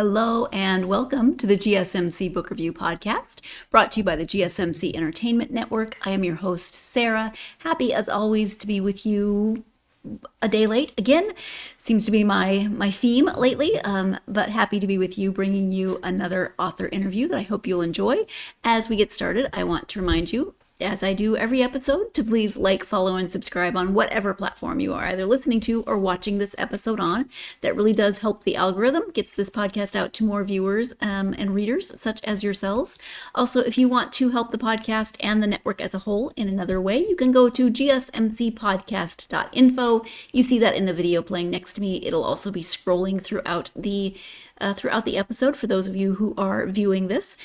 Hello and welcome to the GSMC Book Review Podcast, brought to you by the GSMC Entertainment Network. I am your host, Sarah. Happy as always to be with you a day late again. Seems to be my theme lately, but happy to be with you, bringing you another author interview that I hope you'll enjoy. As we get started, I want to remind you, as I do every episode, to please like, follow, and subscribe on whatever platform you are either listening to or watching this episode on. That really does help the algorithm, gets this podcast out to more viewers and readers such as yourselves. Also, if you want to help the podcast and the network as a whole in another way, you can go to gsmcpodcast.info. You see that in the video playing next to me. It'll also be scrolling throughout the episode for those of you who are viewing this.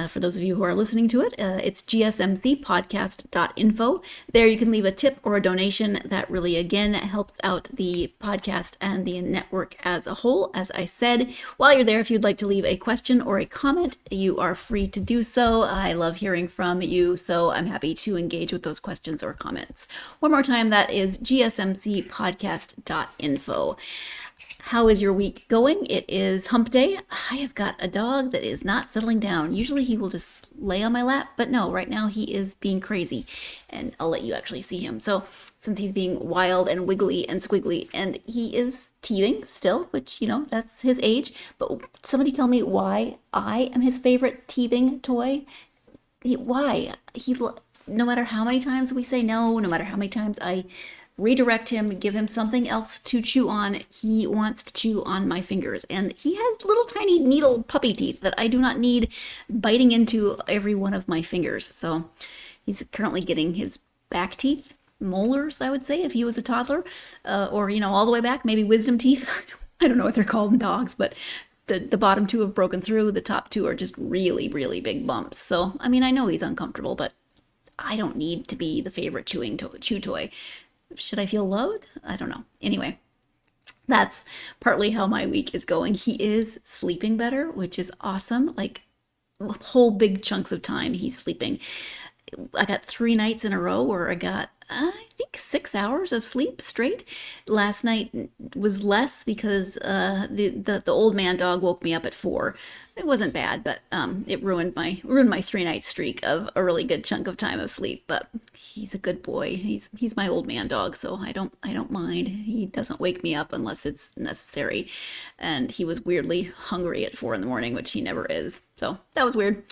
For those of you who are listening to it, it's gsmcpodcast.info. There you can leave a tip or a donation that really, again, helps out the podcast and the network as a whole. As I said, while you're there, if you'd like to leave a question or a comment, you are free to do so. I love hearing from you, so I'm happy to engage with those questions or comments. One more time, that is gsmcpodcast.info. How is your week going? It is hump day. I have got a dog that is not settling down. Usually he will just lay on my lap, but no, right now he is being crazy, and I'll let you actually see him. So since he's being wild and wiggly and squiggly, and he is teething still, which, you know, that's his age, but somebody tell me why I am his favorite teething toy. Why? No matter how many times we say no matter how many times I redirect him, give him something else to chew on, he wants to chew on my fingers. And he has little tiny needle puppy teeth that I do not need biting into every one of my fingers. So he's currently getting his back teeth, molars, I would say, if he was a toddler, or, you know, all the way back, maybe wisdom teeth. I don't know what they're called in dogs, but the bottom two have broken through. The top two are just really, really big bumps. So, I mean, I know he's uncomfortable, but I don't need to be the favorite chew toy. Should I feel loved? I don't know. Anyway, that's partly how my week is going. He is sleeping better, which is awesome. Like whole big chunks of time he's sleeping. I got 3 nights in a row where I got, I think, 6 hours of sleep straight. Last night was less because the old man dog woke me up at 4. It wasn't bad, but it ruined my 3-night streak of a really good chunk of time of sleep. But he's a good boy. He's my old man dog, so I don't mind. He doesn't wake me up unless it's necessary. And he was weirdly hungry at 4 a.m, which he never is. So that was weird.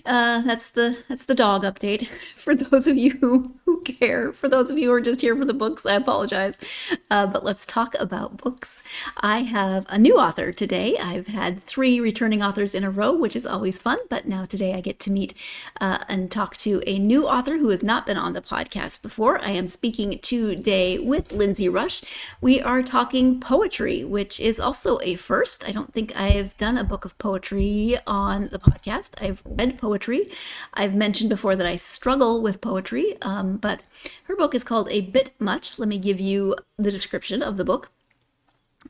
That's the dog update. For those of you who care, for those of you who are just here for the books, I apologize. But let's talk about books. I have a new author today. I've had 3 returning authors in a row, which is always fun. But now today I get to meet and talk to a new author who has not been on the podcast before. I am speaking today with Lyndsay Rush. We are talking poetry, which is also a first. I don't think I've done a book of poetry on the podcast. I've read poetry. I've mentioned before that I struggle with poetry, but her book is called A Bit Much. Let me give you the description of the book.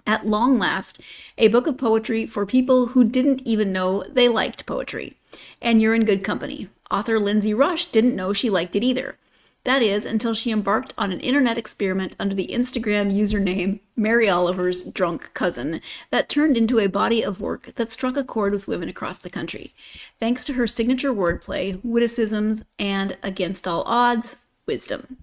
At long last, a book of poetry for people who didn't even know they liked poetry. And you're in good company. Author Lyndsay Rush didn't know she liked it either. That is, until she embarked on an internet experiment under the Instagram username Mary Oliver's Drunk Cousin that turned into a body of work that struck a chord with women across the country. Thanks to her signature wordplay, witticisms, and, against all odds, wisdom.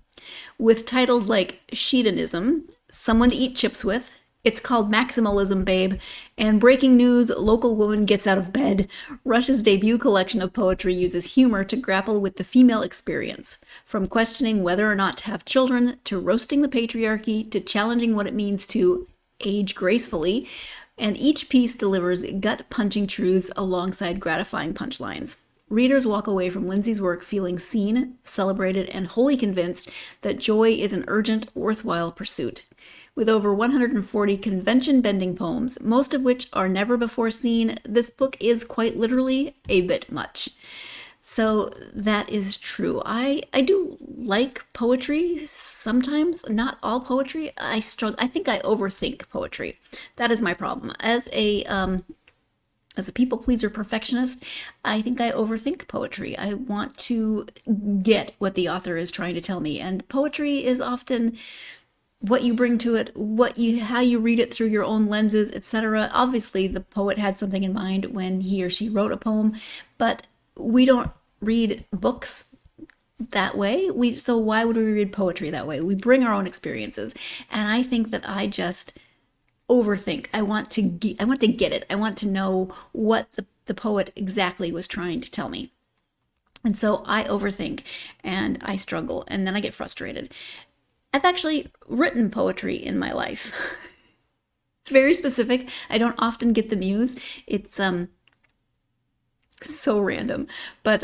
With titles like Shedonism, Someone to Eat Chips With, It's Called Maximalism, Babe, and Breaking News, Local Woman Gets Out of Bed, Rush's debut collection of poetry uses humor to grapple with the female experience, from questioning whether or not to have children, to roasting the patriarchy, to challenging what it means to age gracefully, and each piece delivers gut-punching truths alongside gratifying punchlines. Readers walk away from Lyndsay's work feeling seen, celebrated, and wholly convinced that joy is an urgent, worthwhile pursuit. With over 140 convention-bending poems, most of which are never before seen, this book is quite literally a bit much. So that is true. I do like poetry sometimes, not all poetry. I think I overthink poetry. That is my problem. As a people pleaser perfectionist, I think I overthink poetry. I want to get what the author is trying to tell me, and poetry is often what you bring to it, how you read it through your own lenses, etc. Obviously, the poet had something in mind when he or she wrote a poem, but we don't read books that way. So why would we read poetry that way? We bring our own experiences, and I think that I just overthink. I want to get it. I want to know what the poet exactly was trying to tell me. And so I overthink and I struggle and then I get frustrated. I've actually written poetry in my life. It's very specific. I don't often get the muse. It's so random. But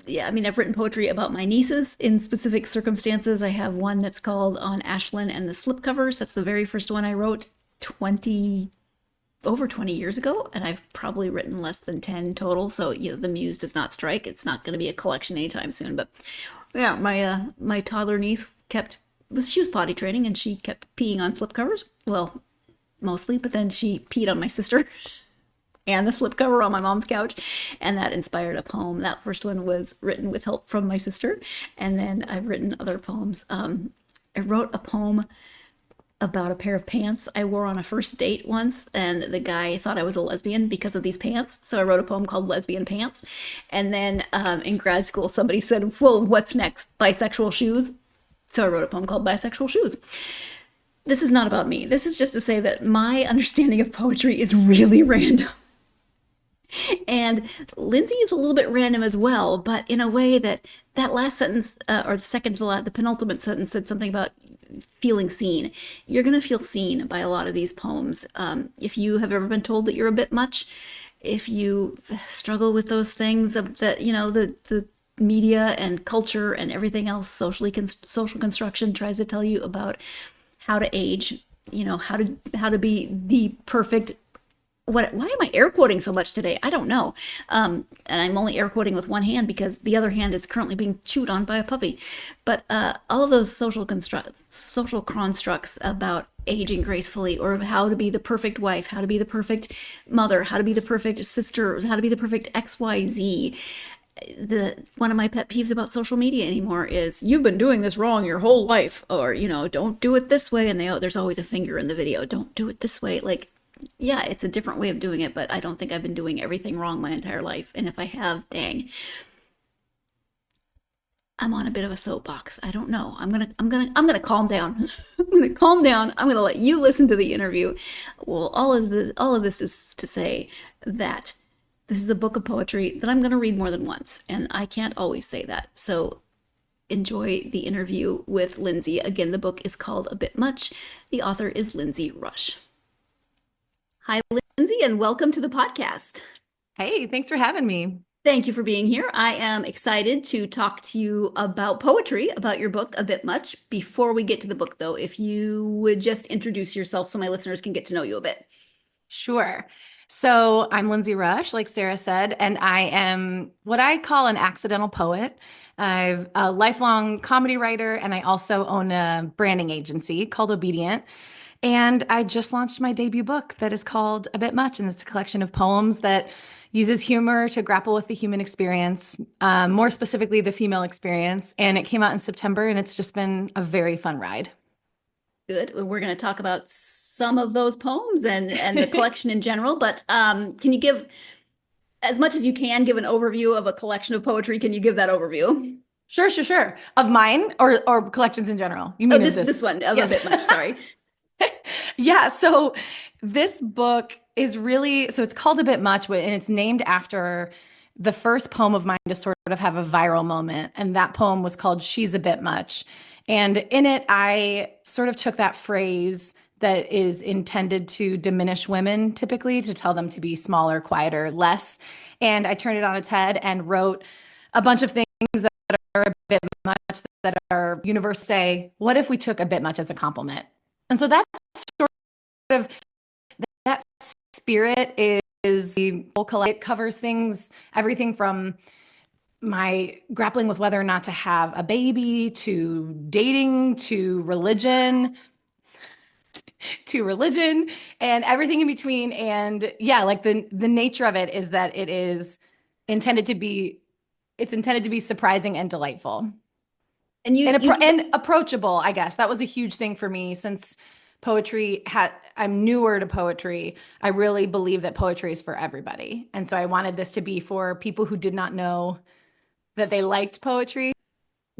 yeah, I mean, I've written poetry about my nieces in specific circumstances. I have one that's called On Ashlyn and the Slipcovers. That's the very first one I wrote over 20 years ago, and I've probably written less than 10 total. So, the muse does not strike. It's not going to be a collection anytime soon. But yeah, my toddler niece she was potty training and she kept peeing on slipcovers. Well, mostly, but then she peed on my sister and the slipcover on my mom's couch, and that inspired a poem. That first one was written with help from my sister, and then I've written other poems. I wrote a poem about a pair of pants I wore on a first date once, and the guy thought I was a lesbian because of these pants. So I wrote a poem called Lesbian Pants. And then in grad school, somebody said, well, what's next? Bisexual shoes? So I wrote a poem called Bisexual Shoes. This is not about me. This is just to say that my understanding of poetry is really random. And Lyndsay is a little bit random as well, but in a way that last sentence, or the second to the penultimate sentence, said something about feeling seen. You're going to feel seen by a lot of these poems. If you have ever been told that you're a bit much, if you struggle with those things that, the media and culture and everything else, social construction tries to tell you about how to age, how to be the perfect. Why am I air quoting so much today? I don't know. And I'm only air quoting with one hand because the other hand is currently being chewed on by a puppy. But all of those social constructs about aging gracefully, or how to be the perfect wife, how to be the perfect mother, how to be the perfect sister, how to be the perfect XYZ. One of my pet peeves about social media anymore is, you've been doing this wrong your whole life, or, don't do it this way. And there's always a finger in the video. Don't do it this way. Like, yeah, it's a different way of doing it, but I don't think I've been doing everything wrong my entire life. And if I have, dang, I'm on a bit of a soapbox. I don't know. I'm gonna calm down. I'm gonna calm down. I'm gonna let you listen to the interview. Well, all of this is to say that this is a book of poetry that I'm gonna read more than once, and I can't always say that. So enjoy the interview with Lyndsay. Again, the book is called A Bit Much. The author is Lyndsay Rush. Hi, Lyndsay, and welcome to the podcast. Hey, thanks for having me. Thank you for being here. I am excited to talk to you about poetry, about your book, A Bit Much. Before we get to the book, though, if you would just introduce yourself so my listeners can get to know you a bit. Sure. So I'm Lyndsay Rush, like Sarah said, and I am what I call an accidental poet. I'm a lifelong comedy writer, and I also own a branding agency called Obedient. And I just launched my debut book that is called A Bit Much, and it's a collection of poems that uses humor to grapple with the human experience, more specifically the female experience. And it came out in September, and it's just been a very fun ride. Good. We're going to talk about some of those poems and the collection in general, but can you give, as much as you can, give an overview of a collection of poetry? Can you give that overview? Sure. Of mine or collections in general? You mean this one, of yes. A Bit Much, sorry. Yeah, so this book is so it's called A Bit Much, and it's named after the first poem of mine to sort of have a viral moment. And that poem was called She's a Bit Much. And in it, I sort of took that phrase that is intended to diminish women, typically, to tell them to be smaller, quieter, less. And I turned it on its head and wrote a bunch of things that are a bit much, that are universal. Say, what if we took a bit much as a compliment? And so that's sort of, that spirit is the whole collection. It covers things, everything from my grappling with whether or not to have a baby, to dating, to religion, and everything in between. And yeah, like the nature of it is that it's intended to be surprising and delightful. And and approachable, I guess. That was a huge thing for me since I'm newer to poetry. I really believe that poetry is for everybody. And so I wanted this to be for people who did not know that they liked poetry.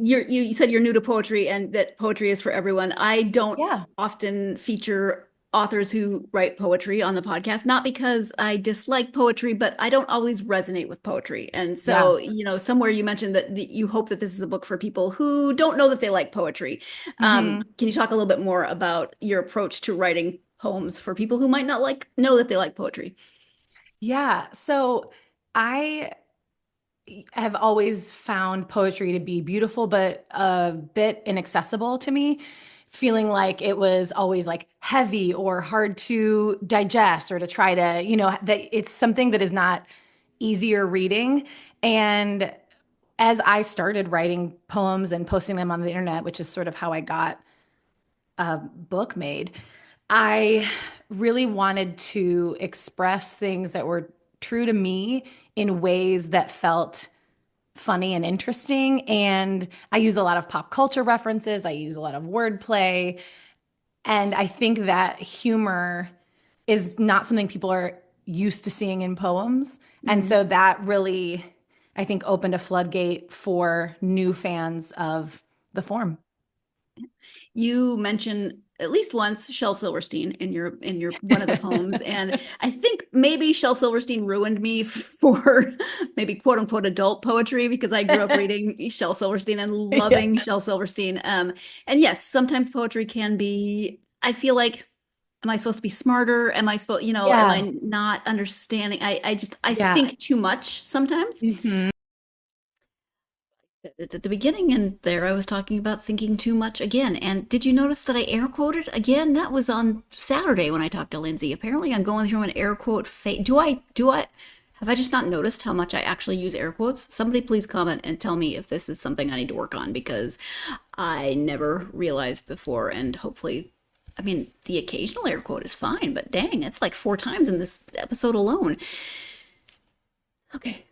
you said you're new to poetry and that poetry is for everyone. I don't Yeah. often feature authors who write poetry on the podcast, not because I dislike poetry, but I don't always resonate with poetry. And so, Yeah. somewhere you mentioned that you hope that this is a book for people who don't know that they like poetry. Mhm. Can you talk a little bit more about your approach to writing poems for people who might not know that they like poetry? Yeah. So I have always found poetry to be beautiful, but a bit inaccessible to me, feeling like it was always like heavy or hard to digest or to try to, that it's something that is not easier reading. And as I started writing poems and posting them on the internet, which is sort of how I got a book made, I really wanted to express things that were true to me in ways that felt funny and interesting. And I use a lot of pop culture references, I use a lot of wordplay. And I think that humor is not something people are used to seeing in poems. And Mhm. so that really, I think, opened a floodgate for new fans of the form. You mention at least once Shel Silverstein in your one of the poems, and I think maybe Shel Silverstein ruined me for maybe quote unquote adult poetry because I grew up reading Shel Silverstein and Yeah. loving Shel Silverstein. And yes, sometimes poetry can be. I feel like, am I supposed to be smarter? Am I supposed, am Yeah. I not understanding? I Yeah. think too much sometimes Mhm. at the beginning, and there I was talking about thinking too much again. And did you notice that I air quoted again? That was on Saturday when I talked to Lyndsay. Apparently, I'm going through an air quote phase. Do I have I just not noticed how much I actually use air quotes? Somebody please comment and tell me if this is something I need to work on because I never realized before. And hopefully, I mean, the occasional air quote is fine, but dang, it's like 4 times in this episode alone. Okay,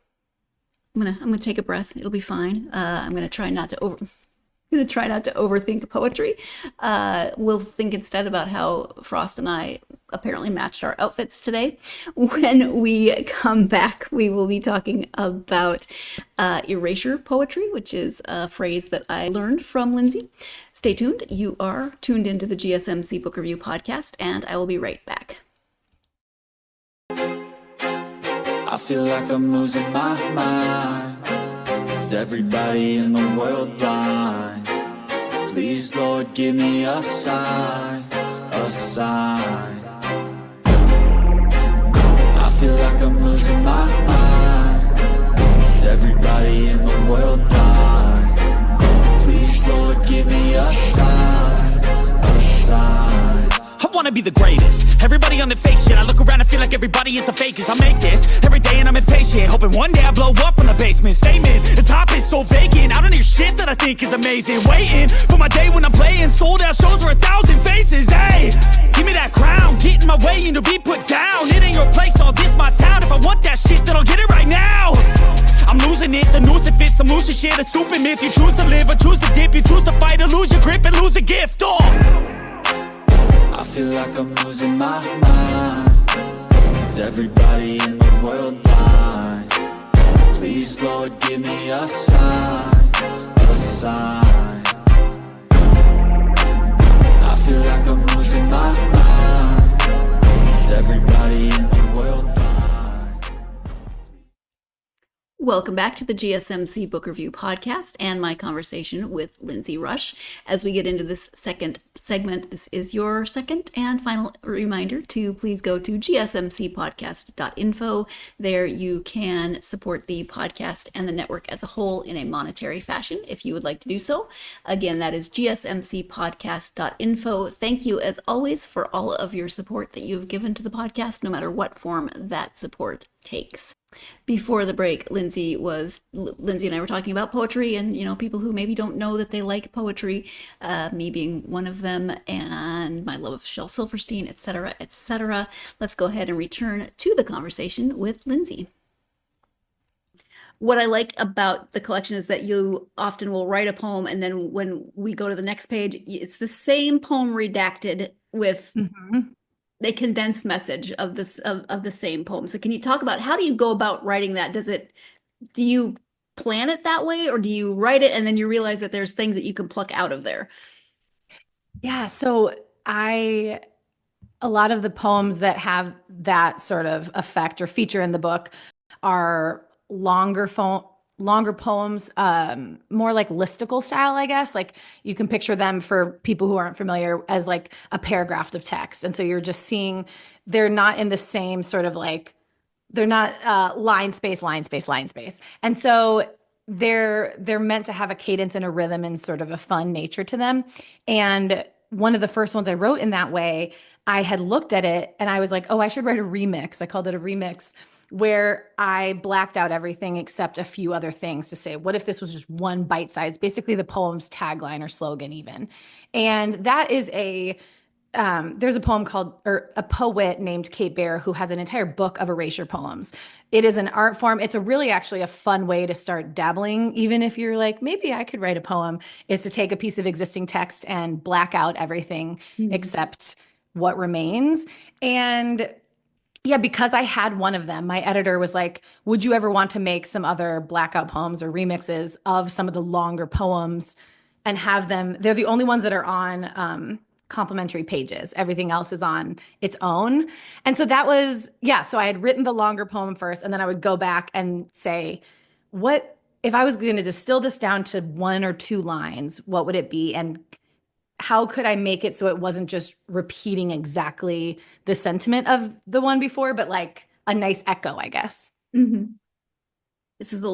I'm gonna take a breath. It'll be fine. I'm gonna try not to overthink poetry. We'll think instead about how Frost and I apparently matched our outfits today. When we come back, we will be talking about erasure poetry, which is a phrase that I learned from Lyndsay. Stay tuned. You are tuned into the GSMC Book Review Podcast, and I will be right back. I feel like I'm losing my mind. Is everybody in the world blind? Please, Lord, give me a sign, a sign. I feel like I'm losing my mind. Is everybody in the world blind? Please, Lord, give me a sign, a sign. I wanna be the greatest. Everybody on the fake shit. I look around and feel like everybody is the fakest. I make this every day and I'm impatient, hoping one day I blow up from the basement. Statement, the top is so vacant. I don't hear shit that I think is amazing. Waiting for my day when I'm playing sold out shows for 1,000 faces. Hey, give me that crown, get in my way and to be put down. It ain't your place, all this my town. If I want that shit, then I'll get it right now. I'm losing it, the noose it fits, some losing shit, a stupid myth. You choose to live or choose to dip, you choose to fight or lose your grip and lose a gift. I feel like I'm losing my mind. Is everybody in the world blind? Please, Lord, give me a sign, a sign. I feel like I'm losing my mind. Is everybody in the world blind? Welcome back to the GSMC Book Review Podcast and my conversation with Lyndsay Rush. As we get into this second segment, this is your second and final reminder to please go to gsmcpodcast.info. There you can support the podcast and the network as a whole in a monetary fashion if you would like to do so. Again, that is gsmcpodcast.info. Thank you, as always, for all of your support that you've given to the podcast, no matter what form that support takes. Before the break, Lyndsay and I were talking about poetry and, people who maybe don't know that they like poetry, me being one of them, and my love of Shel Silverstein, etc., etc. Let's go ahead and return to the conversation with Lyndsay. What I like about the collection is that you often will write a poem, and then when we go to the next page, it's the same poem redacted with Mhm. a condensed message of this of the same poem. So can you talk about how do you go about writing that? Do you plan it that way, or do you write it and then you realize that there's things that you can pluck out of there? Yeah, so a lot of the poems that have that sort of effect or feature in the book are longer poems, more like listicle style, I guess. Like you can picture them for people who aren't familiar as like a paragraph of text. And so you're just seeing they're not in the same sort of like they're not line space, line space, line space. And so they're meant to have a cadence and a rhythm and sort of a fun nature to them. And one of the first ones I wrote in that way, I had looked at it and I was like, oh, I should write a remix. I called it a remix where I blacked out everything except a few other things to say, what if this was just one bite size, basically the poem's tagline or slogan even. And that is there's a poem called, or a poet named Kate Bear who has an entire book of erasure poems. It is an art form. It's a really actually a fun way to start dabbling, even if you're like, maybe I could write a poem, is to take a piece of existing text and black out everything except what remains. And yeah, because I had one of them, my editor was like, would you ever want to make some other blackout poems or remixes of some of the longer poems and have them? They're the only ones that are on complimentary pages. Everything else is on its own. And so that was, yeah, so I had written the longer poem first, and then I would go back and say, what if I was going to distill this down to 1 or 2 lines, what would it be? And how could I make it so it wasn't just repeating exactly the sentiment of the one before, but like a nice echo, I guess. Mm-hmm. This is a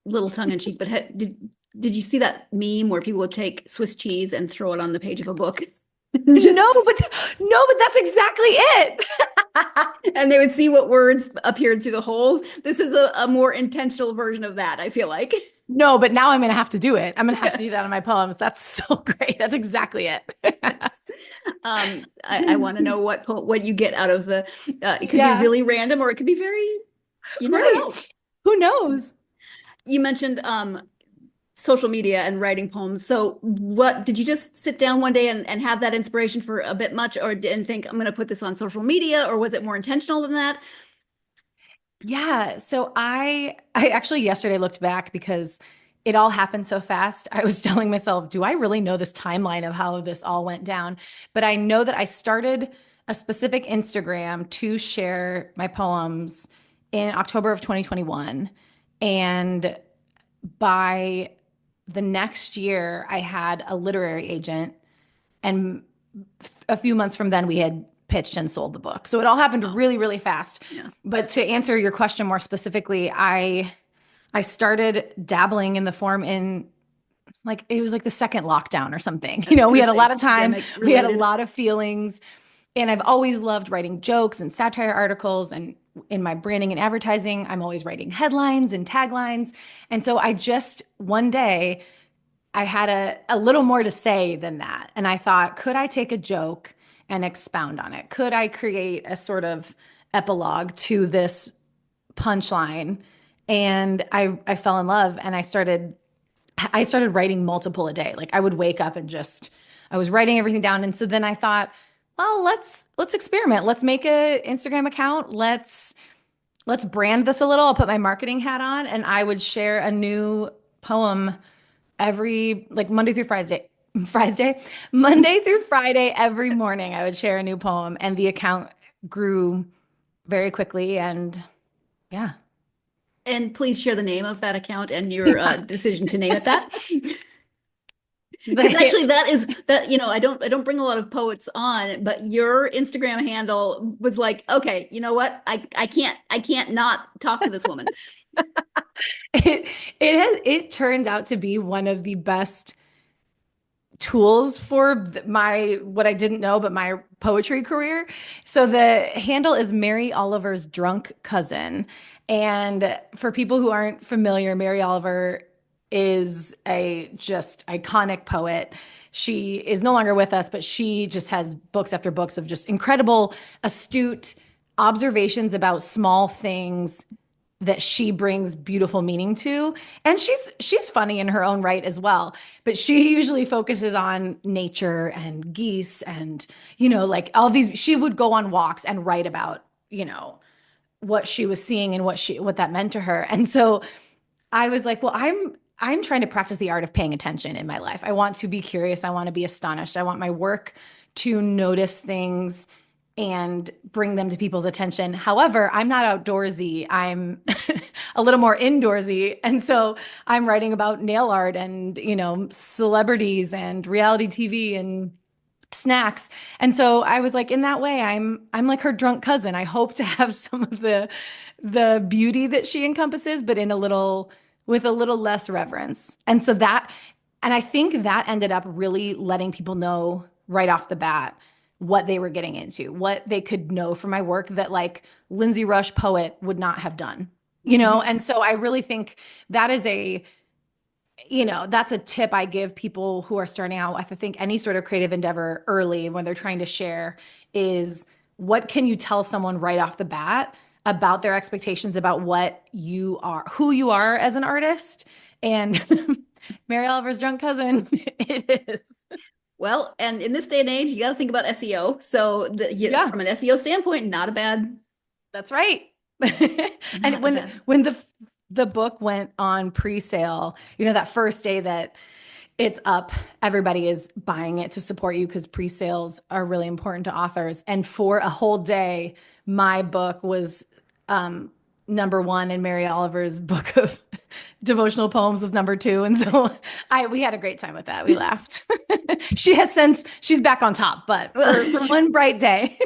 little tongue in cheek, but did you see that meme where people would take Swiss cheese and throw it on the page of a book? No, but that's exactly it. And they would see what words appeared through the holes. This is a more intentional version of that, I feel like. No, but now I'm going to have to do it. I'm going to have to do that on my poems. That's so great. That's exactly it. I want to know what you get out of the, it could be really random, or it could be very, you never know. Who knows? You mentioned social media and writing poems. So what did you just sit down one day and have that inspiration for a bit much, or didn't think I'm going to put this on social media, or was it more intentional than that? Yeah. So I actually yesterday looked back because it all happened so fast. I was telling myself, do I really know this timeline of how this all went down? But I know that I started a specific Instagram to share my poems in October of 2021. And by the next year, I had a literary agent. And a few months from then, we had pitched and sold the book. So it all happened really, really fast. Yeah. But to answer your question more specifically, I started dabbling in the form in like, it was like the second lockdown or something. You know, we had a lot of time, we had a lot of feelings, and I've always loved writing jokes and satire articles, and in my branding and advertising, I'm always writing headlines and taglines. And so I just, one day, I had a little more to say than that. And I thought, could I take a joke and expound on it? Could I create a sort of epilogue to this punchline? And I fell in love, and I started writing multiple a day. Like I would wake up and I was writing everything down. And so then I thought, well, let's experiment. Let's make an Instagram account. Let's brand this a little. I'll put my marketing hat on, and I would share a new poem every, like Monday through Friday, every morning. I would share a new poem, and the account grew very quickly. And yeah. And please share the name of that account and your decision to name it that. Because actually I don't bring a lot of poets on, but your Instagram handle was like, okay, you know what? I can't not talk to this woman. It turned out to be one of the best tools for what I didn't know, but my poetry career. So the handle is Mary Oliver's Drunk Cousin. And for people who aren't familiar, Mary Oliver is a just iconic poet. She is no longer with us, but she just has books after books of just incredible, astute observations about small things that she brings beautiful meaning to. And she's funny in her own right as well, but she usually focuses on nature and geese and, like all these, she would go on walks and write about, what she was seeing and what that meant to her. And so I was like, well, I'm trying to practice the art of paying attention in my life. I want to be curious. I want to be astonished. I want my work to notice things and bring them to people's attention. However, I'm not outdoorsy. I'm a little more indoorsy. And so I'm writing about nail art and, celebrities and reality TV and snacks. And so I was like, in that way, I'm like her drunk cousin. I hope to have some of the beauty that she encompasses, but with a little less reverence. And I think that ended up really letting people know right off the bat what they were getting into, what they could know from my work that like Lyndsay Rush, poet, would not have done, And so I really think that is that's a tip I give people who are starting out. I think any sort of creative endeavor early when they're trying to share is what can you tell someone right off the bat about their expectations about what you are, who you are as an artist. And Mary Oliver's drunk cousin, it is. Well, and in this day and age, you got to think about SEO. So from an SEO standpoint, not a bad. That's right. And when the book went on pre-sale, that first day that it's up, everybody is buying it to support you because pre-sales are really important to authors. And for a whole day, my book was number one and Mary Oliver's book of devotional poems was number two. And so we had a great time with that. We laughed. She's back on top, but for one bright day.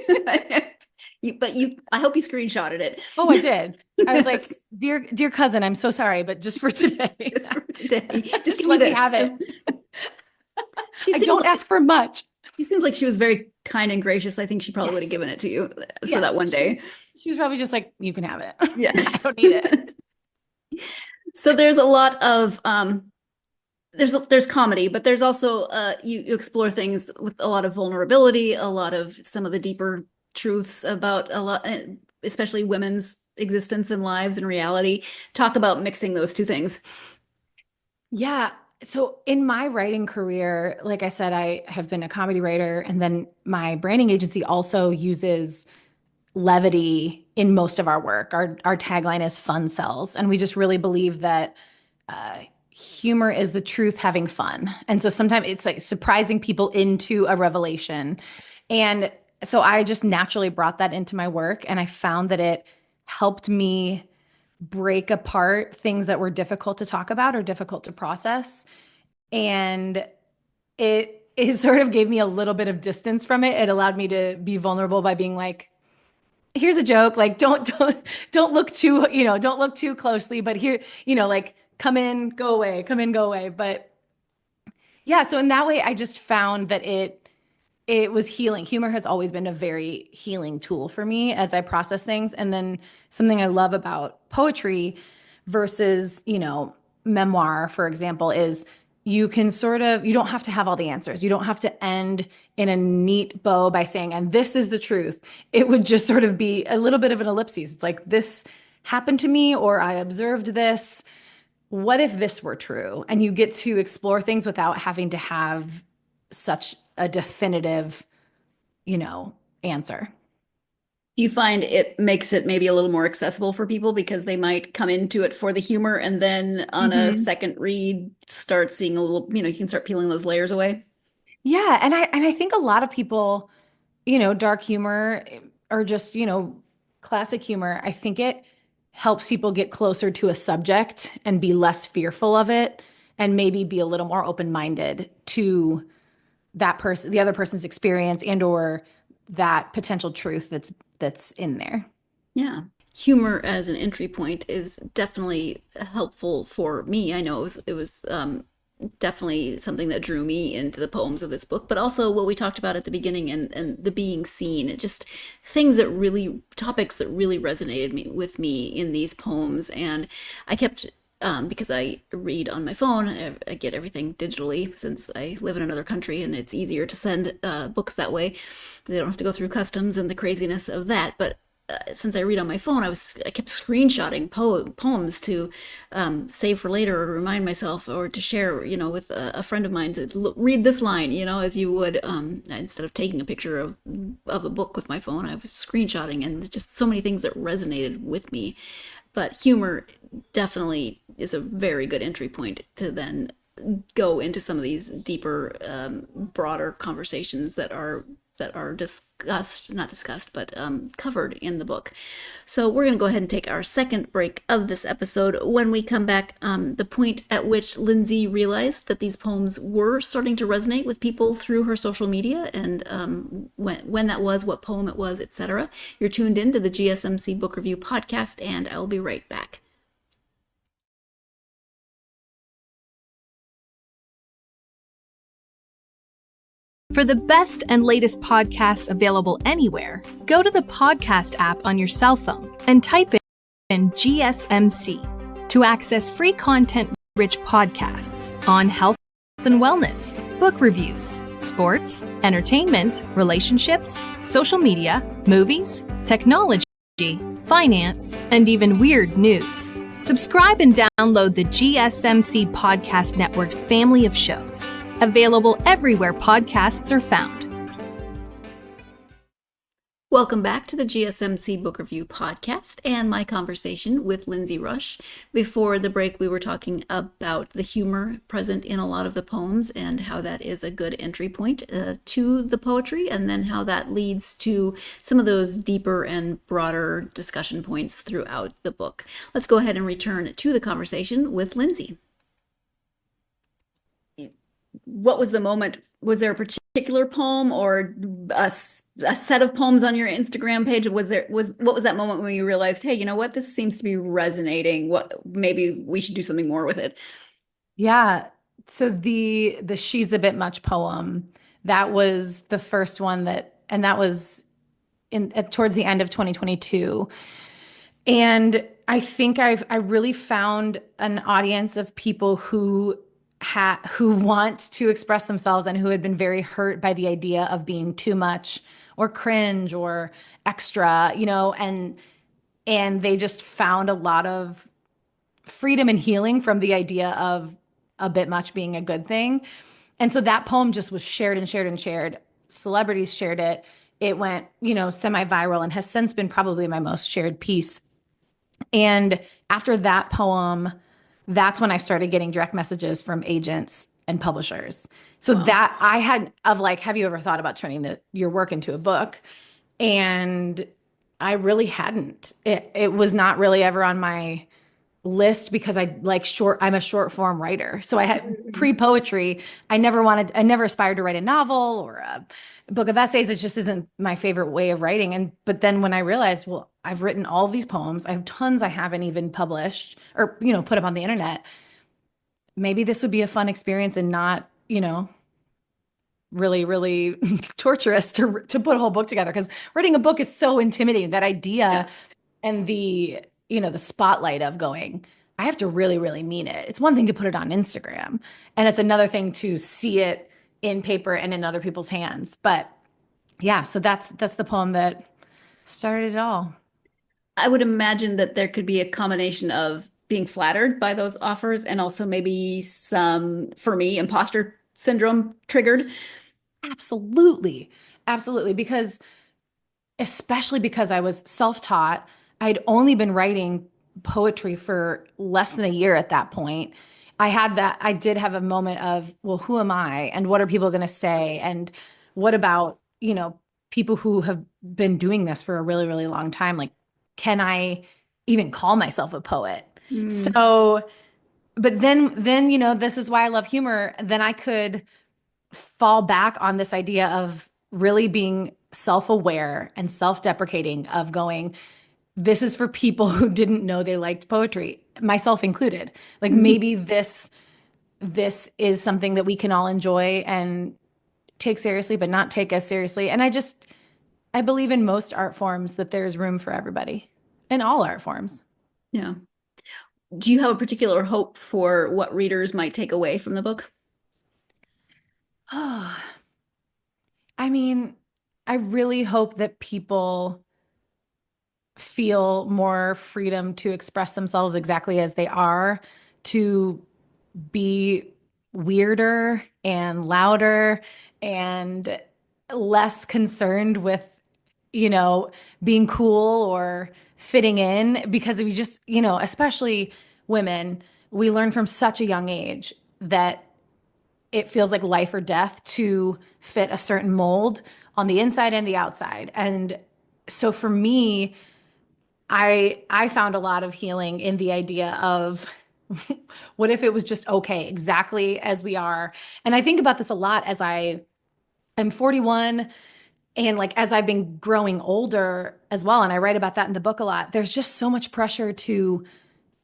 I hope you screenshotted it. Oh, I did. I was like, dear cousin, I'm so sorry, but just for today. Just let me have it. I don't ask for much. She seems like she was very kind and gracious. I think she probably would have given it to you for that one day. She was probably just like, you can have it. Yeah. I don't need it. So there's a lot of there's comedy, but there's also you explore things with a lot of vulnerability, a lot of some of the deeper truths about a lot, especially women's existence and lives and reality. Talk about mixing those two things. Yeah. So in my writing career, like I said, I have been a comedy writer, and then my branding agency also uses levity in most of our work. Our tagline is fun sells. And we just really believe that humor is the truth having fun. And so sometimes it's like surprising people into a revelation. And so I just naturally brought that into my work, and I found that it helped me break apart things that were difficult to talk about or difficult to process. And it sort of gave me a little bit of distance from it. It allowed me to be vulnerable by being like, here's a joke, like don't look too, don't look too closely, but here, like come in, go away. But yeah, so in that way, I just found that it was healing. Humor has always been a very healing tool for me as I process things. And then something I love about poetry versus, memoir, for example, is you don't have to have all the answers. You don't have to end in a neat bow by saying, and this is the truth. It would just sort of be a little bit of an ellipsis. It's like, this happened to me, or I observed this. What if this were true? And you get to explore things without having to have such a definitive, answer. Do you find it makes it maybe a little more accessible for people because they might come into it for the humor and then on a second read start seeing a little, you can start peeling those layers away? Yeah. And I think a lot of people, dark humor or just, classic humor, I think it helps people get closer to a subject and be less fearful of it and maybe be a little more open-minded to that person, the other person's experience and or that potential truth that's in there. Yeah. Humor as an entry point is definitely helpful for me. I know it was definitely something that drew me into the poems of this book, but also what we talked about at the beginning and the being seen. It just topics that really resonated with me in these poems. And I kept because I read on my phone, I get everything digitally since I live in another country and it's easier to send books that way. They don't have to go through customs and the craziness of that. But since I read on my phone, I kept screenshotting poems to save for later, or to remind myself, or to share, with a friend of mine, to read this line, as you would, instead of taking a picture of a book with my phone. I was screenshotting, and just so many things that resonated with me. But humor definitely is a very good entry point to then go into some of these deeper, broader conversations that are not discussed, but covered in the book. So we're going to go ahead and take our second break of this episode. When we come back, the point at which Lyndsay realized that these poems were starting to resonate with people through her social media, and when that was, what poem it was, etc. You're tuned in to the GSMC Book Review Podcast, and I'll be right back. For the best and latest podcasts available anywhere, go to the podcast app on your cell phone and type in GSMC to access free content-rich podcasts on health and wellness, book reviews, sports, entertainment, relationships, social media, movies, technology, finance, and even weird news. Subscribe and download the GSMC Podcast Network's family of shows. Available everywhere podcasts are found. Welcome back to the GSMC Book Review Podcast and my conversation with Lyndsay Rush. Before the break, we were talking about the humor present in a lot of the poems, and how that is a good entry point to the poetry, and then how that leads to some of those deeper and broader discussion points throughout the book. Let's go ahead and return to the conversation with Lyndsay. What was the moment? Was there a particular poem or a set of poems on your Instagram page? What was that moment when you realized, hey, you know what, this seems to be resonating? Maybe we should do something more with it? Yeah. So the She's a Bit Much poem, that was the first one that was towards the end of 2022. And I think I really found an audience of people who want to express themselves, and who had been very hurt by the idea of being too much or cringe or extra, and they just found a lot of freedom and healing from the idea of a bit much being a good thing. And so that poem just was shared and shared and shared. Celebrities shared it. It went, semi-viral, and has since been probably my most shared piece. And after that poem, that's when I started getting direct messages from agents and publishers. So that I had have you ever thought about turning your work into a book? And I really hadn't. It was not really ever on my list, because I'm a short form writer. So I had pre-poetry. I never aspired to write a novel or a book of essays. It just isn't my favorite way of writing. But then when I realized, well, I've written all of these poems, I have tons I haven't even published or, put up on the internet. Maybe this would be a fun experience, and not, really, really torturous to put a whole book together, because writing a book is so intimidating. That idea and the spotlight of going, I have to really, really mean it. It's one thing to put it on Instagram, and it's another thing to see it in paper and in other people's hands. But yeah, so that's the poem that started it all. I would imagine that there could be a combination of being flattered by those offers, and also maybe some, for me, imposter syndrome triggered. Absolutely. Especially because I was self-taught. I'd only been writing poetry for less than a year at that point. I did have a moment of, well, who am I? And what are people going to say? And what about, people who have been doing this for a really, really long time? Like, can I even call myself a poet? So, but then, this is why I love humor. Then I could fall back on this idea of really being self-aware and self-deprecating, of going, this is for people who didn't know they liked poetry, myself included. Like, maybe this is something that we can all enjoy and take seriously, but not take as seriously. And I believe in most art forms that there's room for everybody, in all art forms. Yeah. Do you have a particular hope for what readers might take away from the book? Oh, I mean, I really hope that people feel more freedom to express themselves exactly as they are, to be weirder and louder and less concerned with, being cool or fitting in. Because if you just, especially women, we learn from such a young age that it feels like life or death to fit a certain mold on the inside and the outside. And so for me, I found a lot of healing in the idea of what if it was just okay, exactly as we are. And I think about this a lot as I am 41, and like as I've been growing older as well, and I write about that in the book a lot. There's just so much pressure to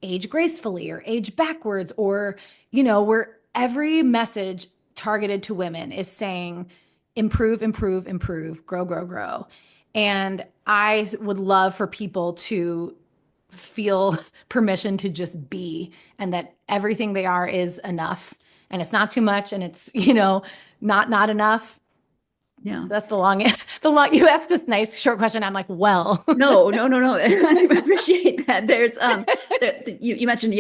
age gracefully or age backwards, or where every message targeted to women is saying improve, improve, improve, grow, grow, grow. And I would love for people to feel permission to just be, and that everything they are is enough, and it's not too much, and it's not enough. Yeah. So that's the long you asked this nice short question. I'm like, well. No. I appreciate that. There's you mentioned,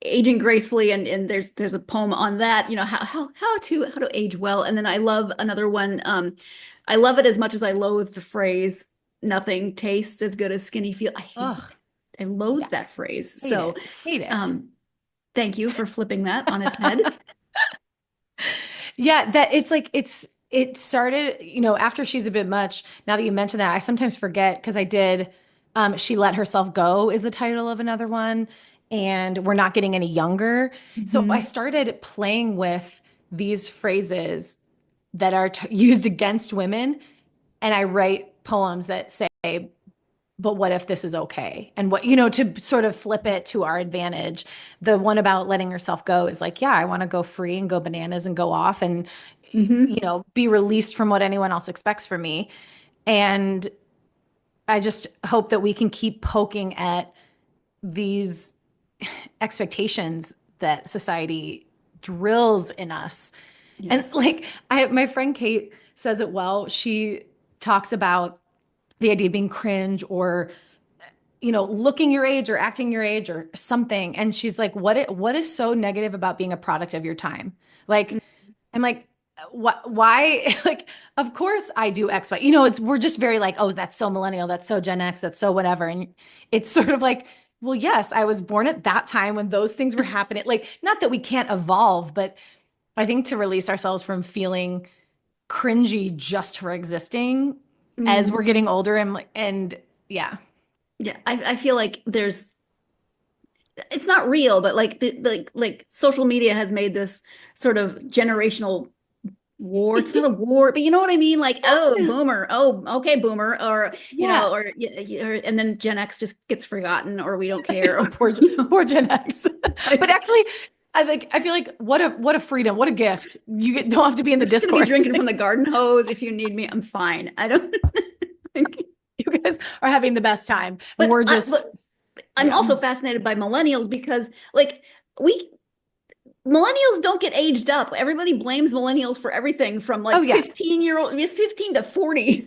aging gracefully, and there's a poem on that, how to age well. And then I love another one. I love it as much as I loathe the phrase, nothing tastes as good as skinny feel. I loathe that phrase. Hate it. Thank you for flipping that on its head. Yeah, that it's like it started, after She's a Bit Much. Now that you mention that, I sometimes forget, because I did She Let Herself Go is the title of another one, and We're Not Getting Any Younger. So I started playing with these phrases that are used against women, and I write poems that say, but what if this is okay? And what, to sort of flip it to our advantage. The one about letting yourself go is like, yeah, I want to go free and go bananas and go off and, be released from what anyone else expects from me. And I just hope that we can keep poking at these expectations that society drills in us. Yes. And like my friend Kate says it well. She talks about the idea of being cringe, or looking your age or acting your age or something. And she's like, what is so negative about being a product of your time? Like, I'm like, why? Like, of course I do X, Y. We're just very like, oh, that's so millennial, that's so Gen X, that's so whatever. And it's sort of like, well, yes, I was born at that time when those things were happening. Like, not that we can't evolve, but I think to release ourselves from feeling cringy just for existing as we're getting older, and yeah. I feel like it's not real, but like social media has made this sort of generational war. It's not a war, but you know what I mean? Like, oh, boomer. Oh, okay, boomer. Or, and then Gen X just gets forgotten, or we don't care. poor Gen X. But actually, I feel like what a freedom, what a gift. You don't have to be in the discourse. Be drinking from the garden hose. If you need me, I'm fine. I don't. You guys are having the best time. But we're just. I'm also fascinated by millennials, because like millennials don't get aged up. Everybody blames millennials for everything from 15 to 40.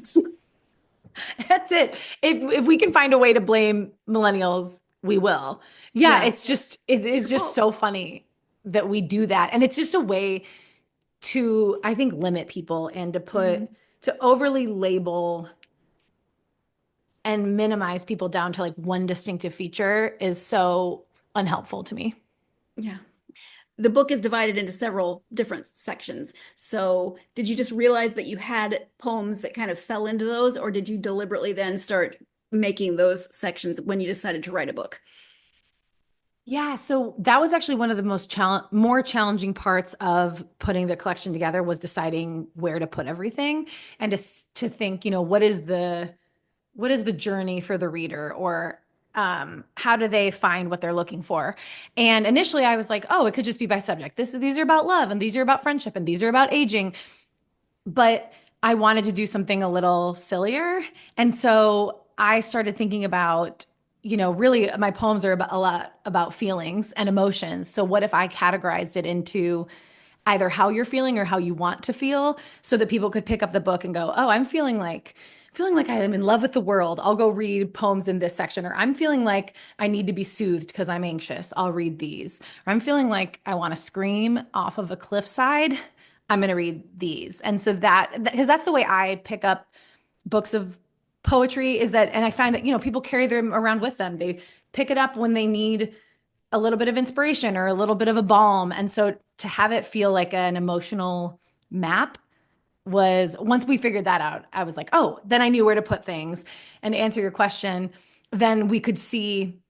That's it. If we can find a way to blame millennials, we will. Yeah. It's just, it is just so funny that we do that. And it's just a way to, I think, limit people and to overly label and minimize people down to like one distinctive feature is so unhelpful to me. Yeah. The book is divided into several different sections. So did you just realize that you had poems that kind of fell into those, or did you deliberately then start making those sections when you decided to write a book? Yeah, so that was actually one of the more challenging parts of putting the collection together, was deciding where to put everything, and to think, what is the journey for the reader, or how do they find what they're looking for? And initially I was like, oh, it could just be by subject. These are about love, and these are about friendship, and these are about aging. But I wanted to do something a little sillier. And so I started thinking about, really my poems are a lot about feelings and emotions. So what if I categorized it into either how you're feeling or how you want to feel, so that people could pick up the book and go, oh, I'm feeling like feeling like I am in love with the world, I'll go read poems in this section. Or I'm feeling like I need to be soothed because I'm anxious, I'll read these. Or I'm feeling like I want to scream off of a cliffside, I'm going to read these. And so because that's the way I pick up books of poetry, is that, and I find that, people carry them around with them. They pick it up when they need a little bit of inspiration or a little bit of a balm. And so to have it feel like an emotional map was, once we figured that out, I was like, oh, then I knew where to put things. And to answer your question, then we could see,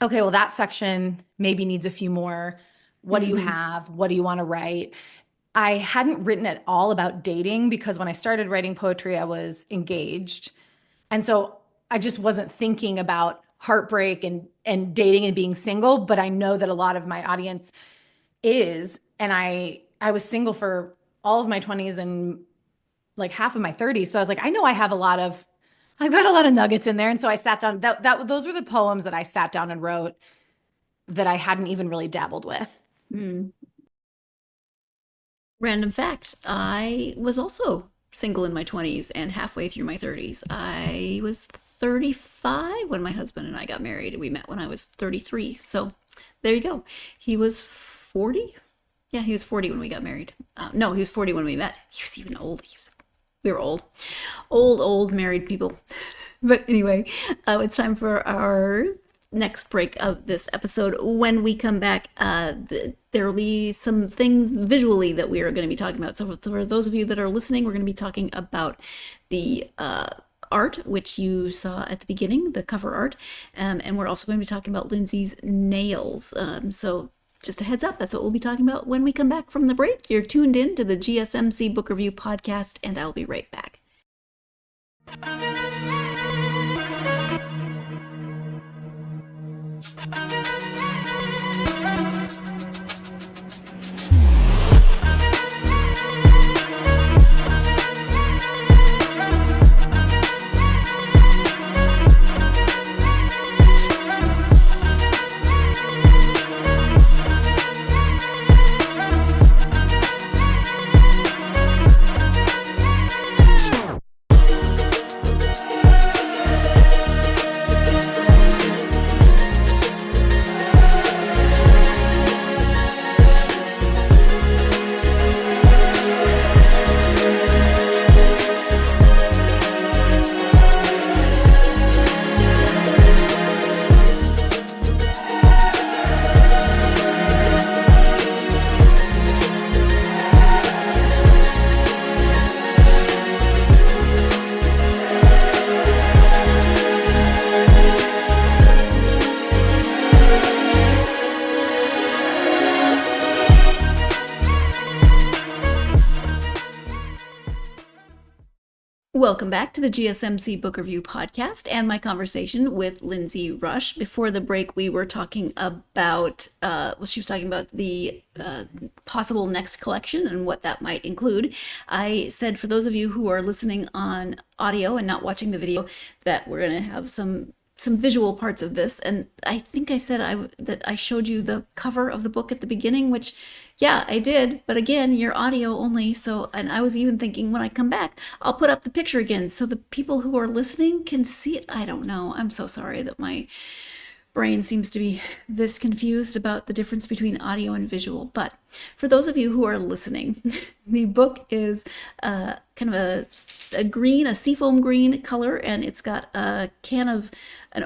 okay, well, that section maybe needs a few more. What do you have? What do you want to write? I hadn't written at all about dating because when I started writing poetry, I was engaged. And so I just wasn't thinking about heartbreak and dating and being single, but I know that a lot of my audience is. And I was single for all of my 20s and like half of my 30s. So I was like, I know I've got a lot of nuggets in there. And so I sat down, those were the poems that I sat down and wrote that I hadn't even really dabbled with. Random fact, I was also single in my 20s and halfway through my 30s. I was 35 when my husband and I got married. We met when I was 33. So there you go. He was 40. Yeah, he was 40 when we got married. No, he was 40 when we met. He was even old. We were old married people. But anyway, it's time for our next break of this episode. When we come back, there will be some things visually that we are going to be talking about. So for those of you that are listening, we're going to be talking about the art, which you saw at the beginning, the cover art. And we're also going to be talking about Lyndsay's nails. So just a heads up, that's what we'll be talking about when we come back from the break. You're tuned in to the GSMC Book Review Podcast, and I'll be right back. Welcome back to the GSMC Book Review Podcast and my conversation with Lyndsay Rush. Before the break, we were talking about, she was talking about the possible next collection and what that might include. I said for those of you who are listening on audio and not watching the video that we're going to have some visual parts of this. And I think I said that I showed you the cover of the book at the beginning, which, yeah, I did. But again, you're audio only. So, and I was even thinking when I come back, I'll put up the picture again so the people who are listening can see it. I don't know. I'm so sorry that my brain seems to be this confused about the difference between audio and visual. But for those of you who are listening, the book is kind of a green, a seafoam green color, and it's got an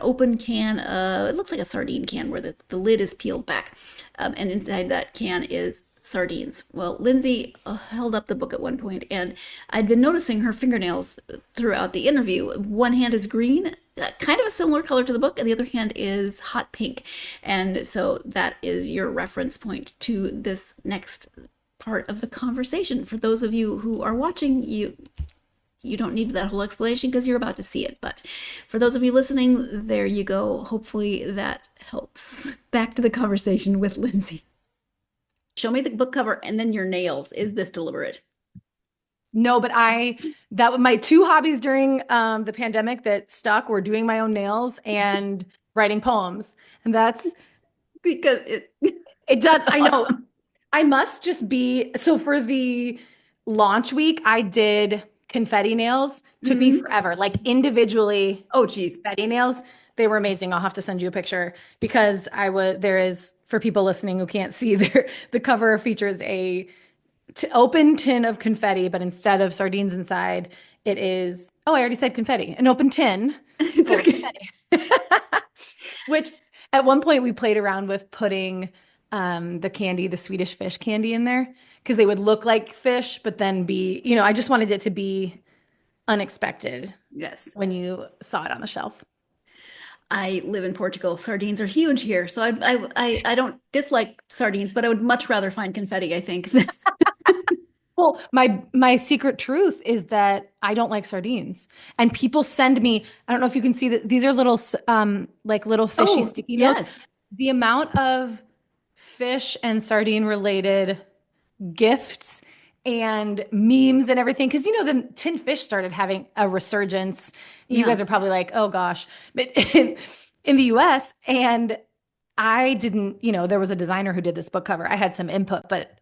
open can, it looks like a sardine can where the lid is peeled back, and inside that can is sardines. Well, Lyndsay held up the book at one point, and I'd been noticing her fingernails throughout the interview. One hand is green, kind of a similar color to the book, and the other hand is hot pink. And so that is your reference point to this next part of the conversation. For those of you who are watching, you don't need that whole explanation because you're about to see it. But for those of you listening, there you go. Hopefully that helps. Back to the conversation with Lyndsay. Show me the book cover and then your nails. Is this deliberate? No, but that was my two hobbies during the pandemic that stuck were doing my own nails and writing poems. And that's because it does. Awesome. I know. I must just be, so for the launch week, I did confetti nails took me forever, like individually. Oh, geez. Confetti nails. They were amazing. I'll have to send you a picture because there is, for people listening who can't see there, the cover features a open tin of confetti, but instead of sardines inside, it is, oh, I already said confetti, an open tin. It's okay. Which at one point we played around with putting the candy, the Swedish fish candy in there because they would look like fish, but then be, I just wanted it to be unexpected. Yes. When you saw it on the shelf. I live in Portugal. Sardines are huge here. So I don't dislike sardines, but I would much rather find confetti, I think. Well, my secret truth is that I don't like sardines. And people send me, I don't know if you can see that these are little like little fishy sticky notes. Yes. The amount of fish and sardine related gifts and memes and everything, because the tin fish started having a resurgence. You guys are probably like, oh gosh, but in the US, and I didn't, there was a designer who did this book cover. I had some input, but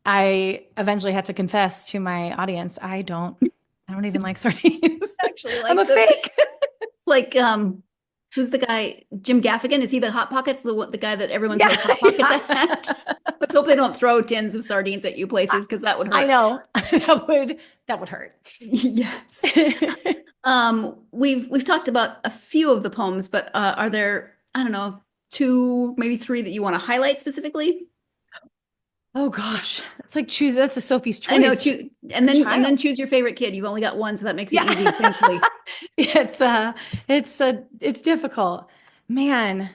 I eventually had to confess to my audience, I don't even like sardines. Actually, like I'm a fake. Like, who's the guy? Jim Gaffigan? Is he the Hot Pockets? The guy that everyone throws Hot Pockets at? Let's hope they don't throw tins of sardines at you places because that would hurt. I know. that would hurt. Yes. We've talked about a few of the poems, but are there, I don't know, 2, maybe 3 that you want to highlight specifically? Oh gosh, it's like that's a Sophie's choice. I know, and then choose your favorite kid. You've only got one, so that makes it easy, thankfully. It's difficult, man.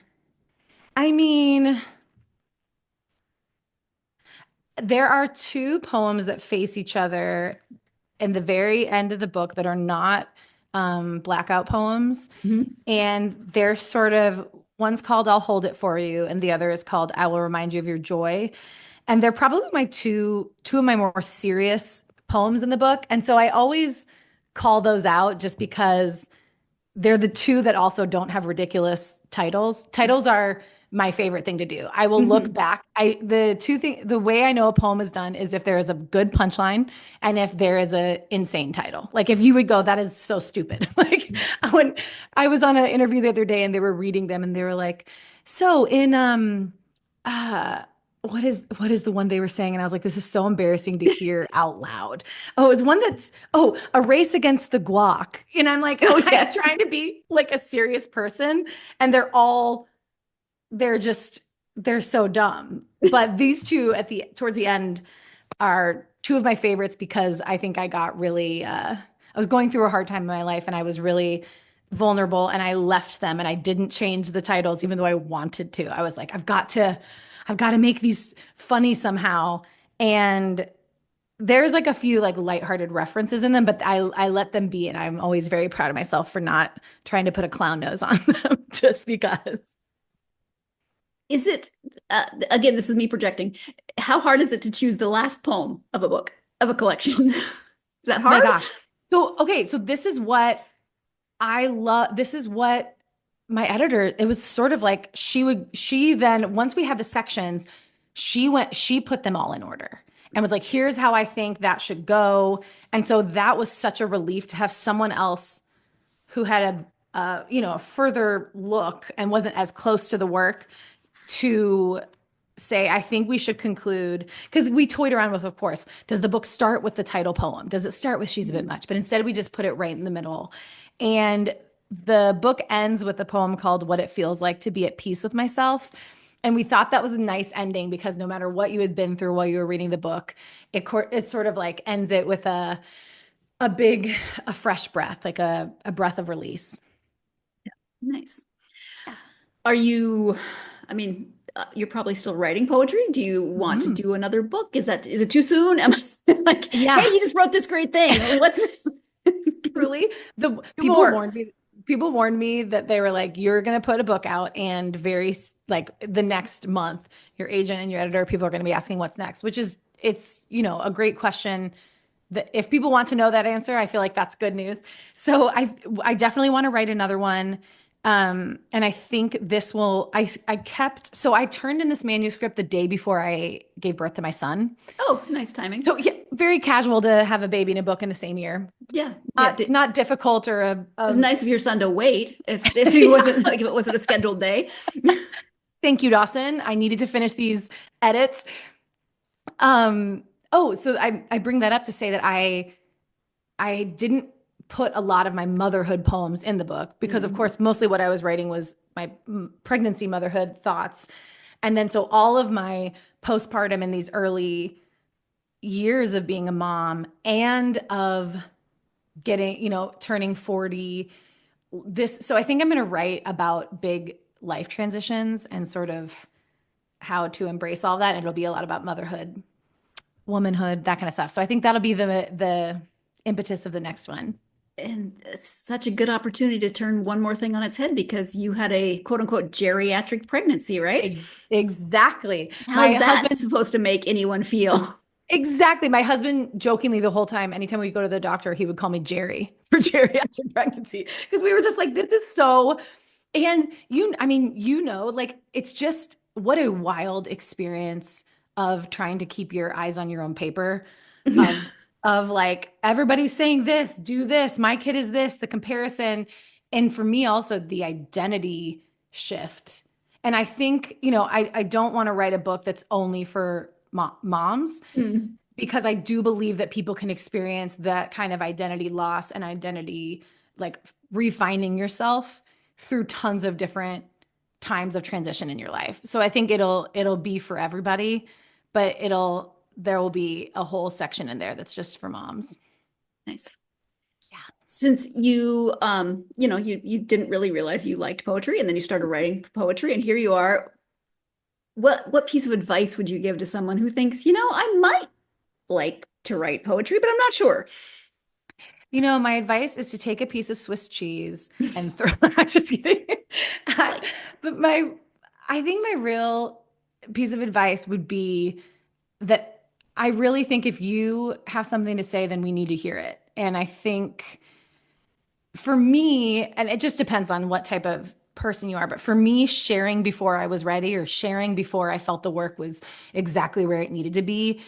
I mean, there are 2 poems that face each other in the very end of the book that are not blackout poems, and they're sort of, one's called "I'll Hold It For You," and the other is called "I Will Remind You of Your Joy." And they're probably my two of my more serious poems in the book. And so I always call those out just because they're the 2 that also don't have ridiculous titles. Titles are my favorite thing to do. I will look back. The way I know a poem is done is if there is a good punchline and if there is a insane title. Like if you would go, that is so stupid. Like when I was on an interview the other day and they were reading them and they were like, so in what is the one they were saying? And I was like, this is so embarrassing to hear out loud. Oh, it was one that's, A Race Against the Guac. And I'm like, I'm trying to be like a serious person. And they're so dumb. But these 2 towards the end are 2 of my favorites because I think I got really, I was going through a hard time in my life and I was really vulnerable and I left them and I didn't change the titles even though I wanted to. I was like, I've got to make these funny somehow. And there's like a few like lighthearted references in them, but I let them be. And I'm always very proud of myself for not trying to put a clown nose on them just because. Is it, again, this is me projecting. How hard is it to choose the last poem of a book, of a collection? Is that hard? Oh my gosh. So this is what I love. This is what my editor, it was sort of like she then, once we had the sections, she put them all in order and was like, here's how I think that should go. And so that was such a relief to have someone else who had a further look and wasn't as close to the work to say, I think we should conclude, because we toyed around with, of course, does the book start with the title poem? Does it start with She's a Bit Much? But instead we just put it right in the middle. And the book ends with a poem called What It Feels Like to Be at Peace with Myself. And we thought that was a nice ending because no matter what you had been through while you were reading the book, it sort of like ends it with a fresh breath, like a breath of release. Yeah. Nice. Are you, you're probably still writing poetry. Do you want to do another book? Is it too soon? Am I like, hey, you just wrote this great thing. What's really people warned me that they were like, you're going to put a book out and the next month, your agent and your editor, people are going to be asking what's next, which is, it's, a great question that if people want to know that answer, I feel like that's good news. So I definitely want to write another one. And I think this will, so I turned in this manuscript the day before I gave birth to my son. Oh, nice timing. So yeah, very casual to have a baby and a book in the same year. Yeah. Not difficult or it was nice of your son to wait if he wasn't like, if it wasn't a scheduled day. Thank you, Dawson. I needed to finish these edits. So I bring that up to say that I didn't put a lot of my motherhood poems in the book because of course, mostly what I was writing was my pregnancy, motherhood thoughts. And then, so all of my postpartum in these early years of being a mom and of getting, turning 40, so I think I'm going to write about big life transitions and sort of how to embrace all that. And it'll be a lot about motherhood, womanhood, that kind of stuff. So I think that'll be the impetus of the next one. And it's such a good opportunity to turn one more thing on its head because you had a quote unquote geriatric pregnancy, right? Exactly. How's that supposed to make anyone feel? Exactly. My husband jokingly the whole time, anytime we go to the doctor, he would call me Jerry for geriatric pregnancy. Because we were just like, this is so, and like it's just what a wild experience of trying to keep your eyes on your own paper. Of like, everybody's saying this, do this, my kid is this, the comparison. And for me also the identity shift. And I think, I don't want to write a book that's only for moms because I do believe that people can experience that kind of identity loss and identity, like refining yourself through tons of different times of transition in your life. So I think it'll be for everybody, but there will be a whole section in there that's just for moms. Nice. Yeah. Since you, you didn't really realize you liked poetry and then you started writing poetry and here you are. What piece of advice would you give to someone who thinks, I might like to write poetry, but I'm not sure? My advice is to take a piece of Swiss cheese and throw it. Just kidding. But I think my real piece of advice would be that I really think if you have something to say, then we need to hear it. And I think for me, and it just depends on what type of person you are, but for me, sharing before I was ready or sharing before I felt the work was exactly where it needed to be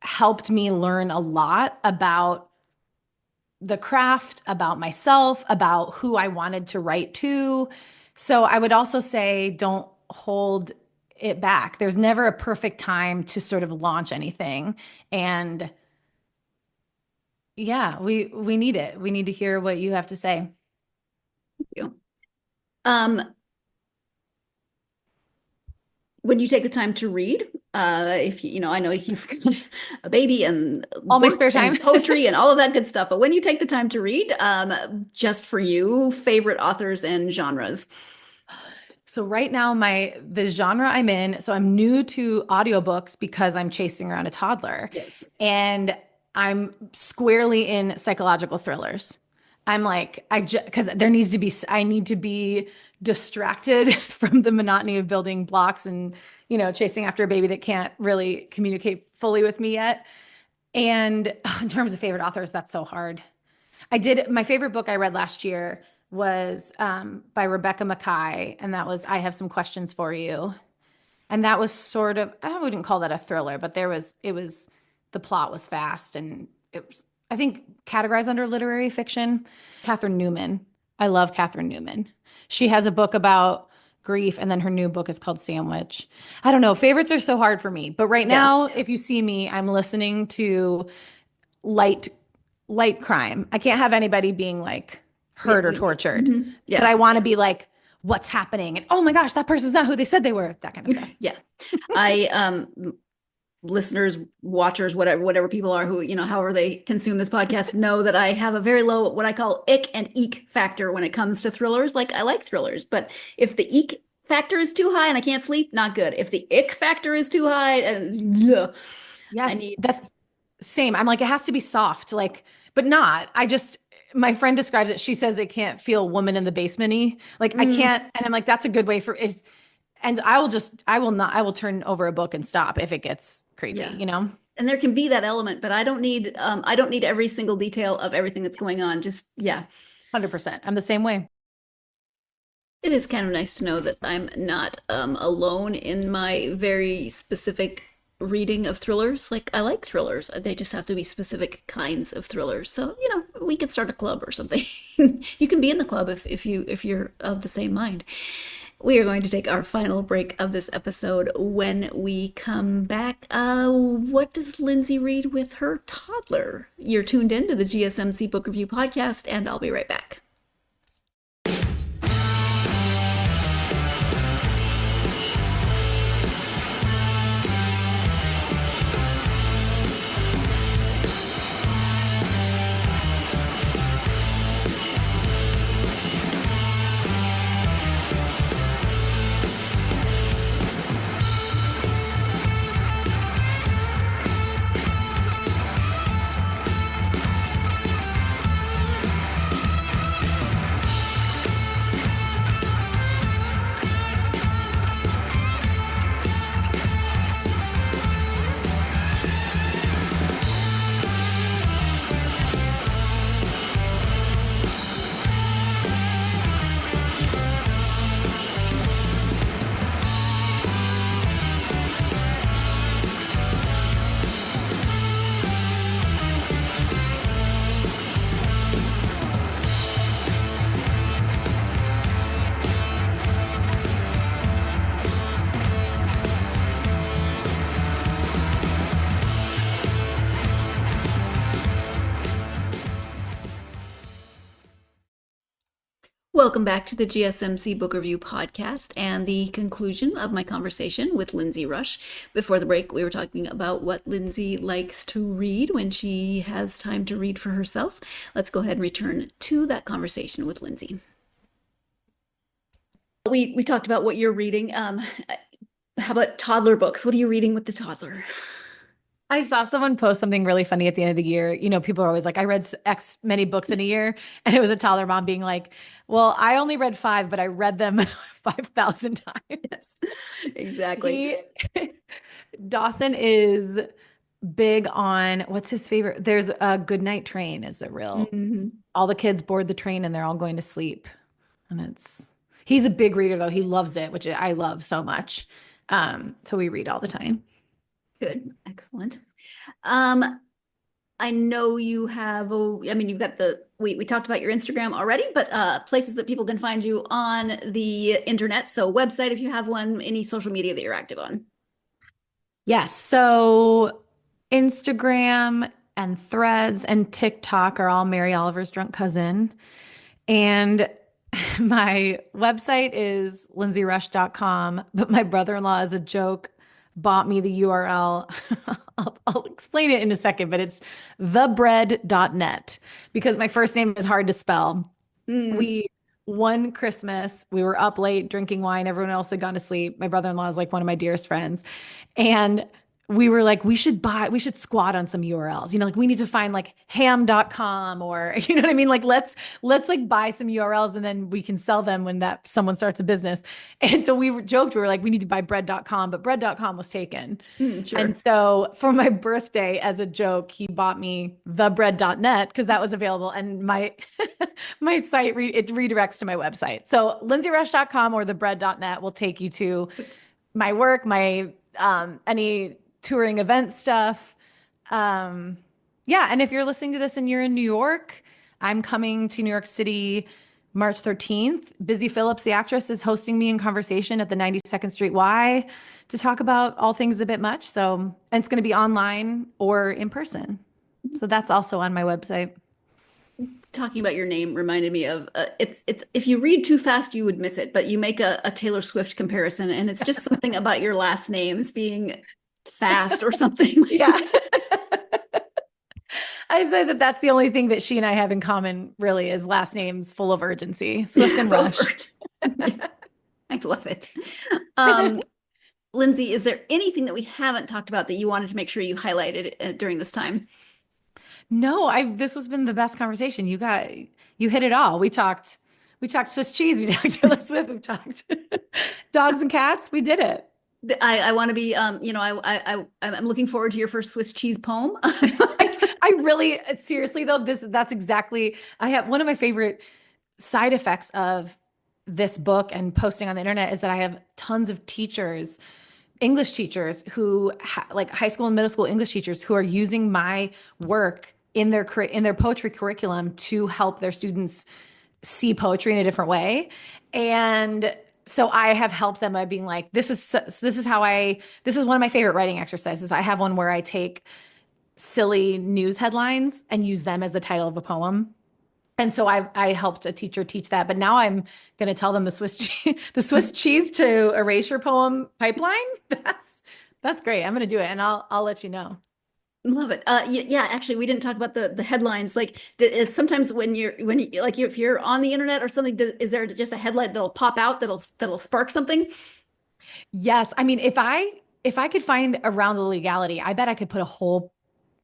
helped me learn a lot about the craft, about myself, about who I wanted to write to. So I would also say, don't hold it back. There's never a perfect time to sort of launch anything. And yeah, we need it. We need to hear what you have to say. Thank you. When you take the time to read, if I know you've got a baby and all my spare time, and poetry and all of that good stuff, but when you take the time to read, just for you, favorite authors and genres? So right now, the genre I'm in, so I'm new to audiobooks because I'm chasing around a toddler. Yes. And I'm squarely in psychological thrillers. I'm like, because I need to be distracted from the monotony of building blocks and, chasing after a baby that can't really communicate fully with me yet. And in terms of favorite authors, that's so hard. My favorite book I read last year was by Rebecca Mackay, and that was I Have Some Questions for You. And that was sort of, I wouldn't call that a thriller, but the plot was fast and it was, I think, categorized under literary fiction. Catherine Newman. I love Catherine Newman. She has a book about grief, and then her new book is called Sandwich. I don't know. Favorites are so hard for me. But right now, if you see me, I'm listening to light crime. I can't have anybody being like hurt or tortured. Mm-hmm. Yeah. But I want to be like, what's happening? And oh my gosh, that person's not who they said they were. That kind of stuff. Yeah. Listeners, watchers, whatever people are who, however they consume this podcast, know that I have a very low, what I call ick and eek factor when it comes to thrillers. Like, I like thrillers, but if the eek factor is too high and I can't sleep, not good. If the ick factor is too high, yes, that's same. I'm like, it has to be soft, like, but not. My friend describes it. She says it can't feel woman in the basement-y. Like, I can't. And I'm like, that's a good way for it. And I will turn over a book and stop if it gets creepy, And there can be that element, but I don't need every single detail of everything that's going on. Just, 100%. I'm the same way. It is kind of nice to know that I'm not alone in my very specific reading of thrillers. Like, I like thrillers. They just have to be specific kinds of thrillers. So, we could start a club or something. You can be in the club if you're of the same mind. We are going to take our final break of this episode. When we come back, what does Lyndsay read with her toddler? You're tuned in to the GSMC Book Review Podcast, and I'll be right back. Welcome back to the GSMC Book Review Podcast and the conclusion of my conversation with Lyndsay Rush. Before the break, we were talking about what Lyndsay likes to read when she has time to read for herself. Let's go ahead and return to that conversation with Lyndsay. We talked about what you're reading. How about toddler books? What are you reading with the toddler? I saw someone post something really funny at the end of the year. People are always like, I read X many books in a year. And it was a toddler mom being like, well, I only read 5, but I read them 5,000 times. Exactly. Dawson is big on, what's his favorite? There's a Goodnight Train is a real, all the kids board the train and they're all going to sleep. And he's a big reader though. He loves it, which I love so much. So we read all the time. Good. Excellent. I know you have, you've got we talked about your Instagram already, but places that people can find you on the internet. So website, if you have one, any social media that you're active on. Yes. So Instagram and Threads and TikTok are all Mary Oliver's Drunk Cousin. And my website is lindsayrush.com, but my brother-in-law, as a joke, bought me the URL. I'll explain it in a second, but it's thebread.net because my first name is hard to spell. One Christmas, we were up late drinking wine. Everyone else had gone to sleep. My brother-in-law is like one of my dearest friends. And we were like, we should squat on some URLs, like we need to find like ham.com or, you know what I mean? Like, let's like buy some URLs and then we can sell them when someone starts a business. And so we joked, we were like, we need to buy bread.com, but bread.com was taken. Sure. And so for my birthday, as a joke, he bought me thebread.net because that was available. And my site, it redirects to my website. So lindsayrush.com or thebread.net will take you to my work, my, any touring event stuff. And if you're listening to this and you're in New York, I'm coming to New York City March 13th. Busy Phillips, the actress, is hosting me in conversation at the 92nd Street Y to talk about all things a bit much. So, and it's going to be online or in person. So that's also on my website. Talking about your name reminded me of it's if you read too fast you would miss it, but you make a Taylor Swift comparison and it's just something about your last names being fast or something. Yeah. I say that's the only thing that she and I have in common really is last names full of urgency. Swift and Rush. Yes. I love it. Lyndsay, is there anything that we haven't talked about that you wanted to make sure you highlighted during this time? No, this has been the best conversation. You hit it all. We talked Swiss cheese. We talked Taylor Swift. We talked dogs and cats. We did it. I want to be, I'm looking forward to your first Swiss cheese poem. I really, seriously though, that's exactly, I have one of my favorite side effects of this book and posting on the internet is that I have tons of teachers, English teachers who like high school and middle school English teachers who are using my work in their poetry curriculum to help their students see poetry in a different way. And so I have helped them by being like, this is one of my favorite writing exercises. I have one where I take silly news headlines and use them as the title of a poem. And so I helped a teacher teach that, but now I'm going to tell them the Swiss cheese to erase your poem pipeline. That's great. I'm going to do it, and I'll let you know. Love it. Yeah, actually, we didn't talk about the headlines. Like, sometimes when you like, if you're on the internet or something, is there just a headline that'll pop out that'll spark something? Yes. I mean, if I could find Around the Legality, I bet I could put a whole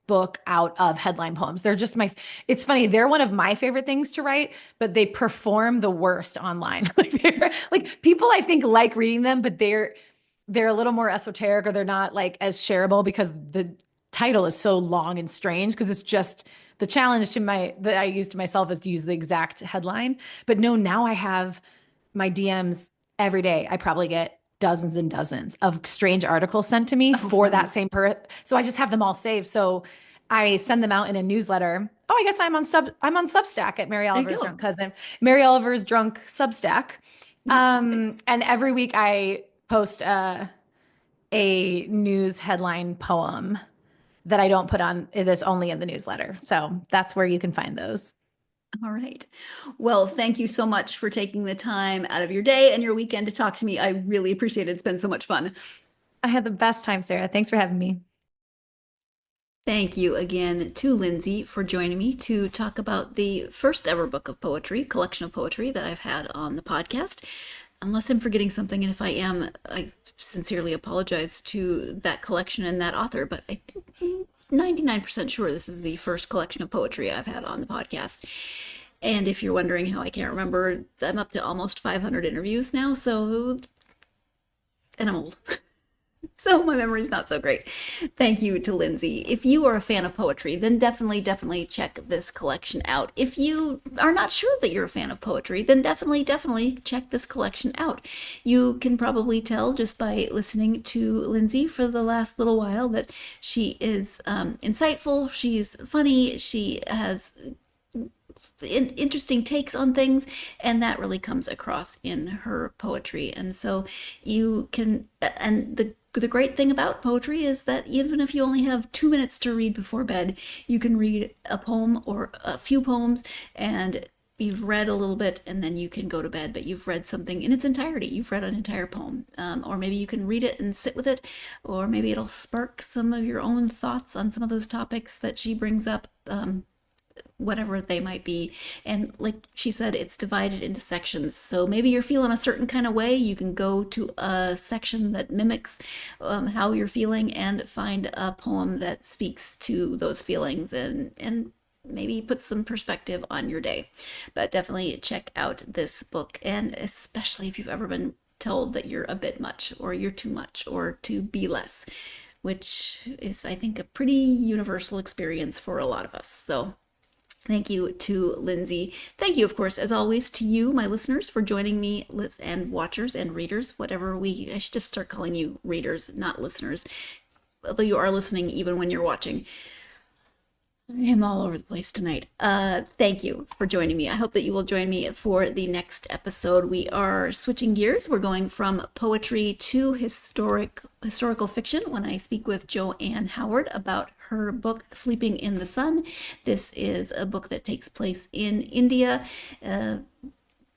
book out of headline poems. They're just it's funny. They're one of my favorite things to write, but they perform the worst online. Like people, I think, like reading them, but they're a little more esoteric, or they're not like as shareable because the title is so long and strange, because it's just the challenge that I use to myself is to use the exact headline. But no, now I have my DMs every day. I probably get dozens and dozens of strange articles sent to me for that same person. So I just have them all saved. So I send them out in a newsletter. Oh, I guess I'm on Substack at Mary Oliver's Drunk Cousin, Mary Oliver's Drunk Substack. Nice. And every week I post a news headline poem that I don't put on, it is only in the newsletter. So that's where you can find those. All right. Well, thank you so much for taking the time out of your day and your weekend to talk to me. I really appreciate it. It's been so much fun. I had the best time, Sarah. Thanks for having me. Thank you again to Lyndsay for joining me to talk about the first ever book of poetry, collection of poetry that I've had on the podcast. Unless I'm forgetting something, and if I am, I sincerely apologize to that collection and that author, but I think 99% sure this is the first collection of poetry I've had on the podcast. And if you're wondering how I can't remember, I'm up to almost 500 interviews now, and I'm old. So my memory's not so great. Thank you to Lyndsay. If you are a fan of poetry, then definitely check this collection out. If you are not sure that you're a fan of poetry, then definitely check this collection out. You can probably tell just by listening to Lyndsay for the last little while that she is insightful, she's funny, she has interesting takes on things, and that really comes across in her poetry. And so you can, and the great thing about poetry is that even if you only have 2 minutes to read before bed, you can read a poem or a few poems, and you've read a little bit, and then you can go to bed, but you've read something in its entirety. You've read an entire poem. Or maybe you can read it and sit with it, or maybe it'll spark some of your own thoughts on some of those topics that she brings up, whatever they might be. And like she said, it's divided into sections. So maybe you're feeling a certain kind of way, you can go to a section that mimics how you're feeling and find a poem that speaks to those feelings and maybe put some perspective on your day. But definitely check out this book, and especially if you've ever been told that you're a bit much, or you're too much, or to be less, which is, I think, a pretty universal experience for a lot of us. So thank you to Lyndsay. Thank you, of course, as always, to you, my listeners, for joining me, and watchers and readers, I should just start calling you readers, not listeners, although you are listening even when you're watching. I am all over the place tonight. Thank you for joining me. I hope that you will join me for the next episode. We are switching gears. We're going from poetry to historical fiction when I speak with Joanne Howard about her book, Sleeping in the Sun. This is a book that takes place in India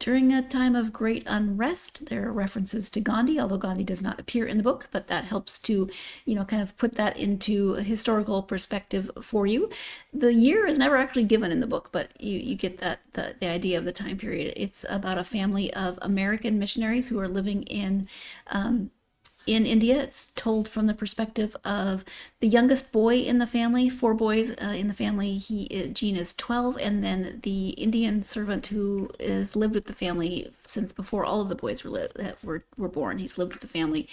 during a time of great unrest. There are references to Gandhi, although Gandhi does not appear in the book, but that helps to, kind of put that into a historical perspective for you. The year is never actually given in the book, but you get the idea of the time period. It's about a family of American missionaries who are living in India. It's told from the perspective of the youngest boy in the family, 4 boys in the family. Gene is 12, and then the Indian servant who has lived with the family since before all of the boys were born. He's lived with the family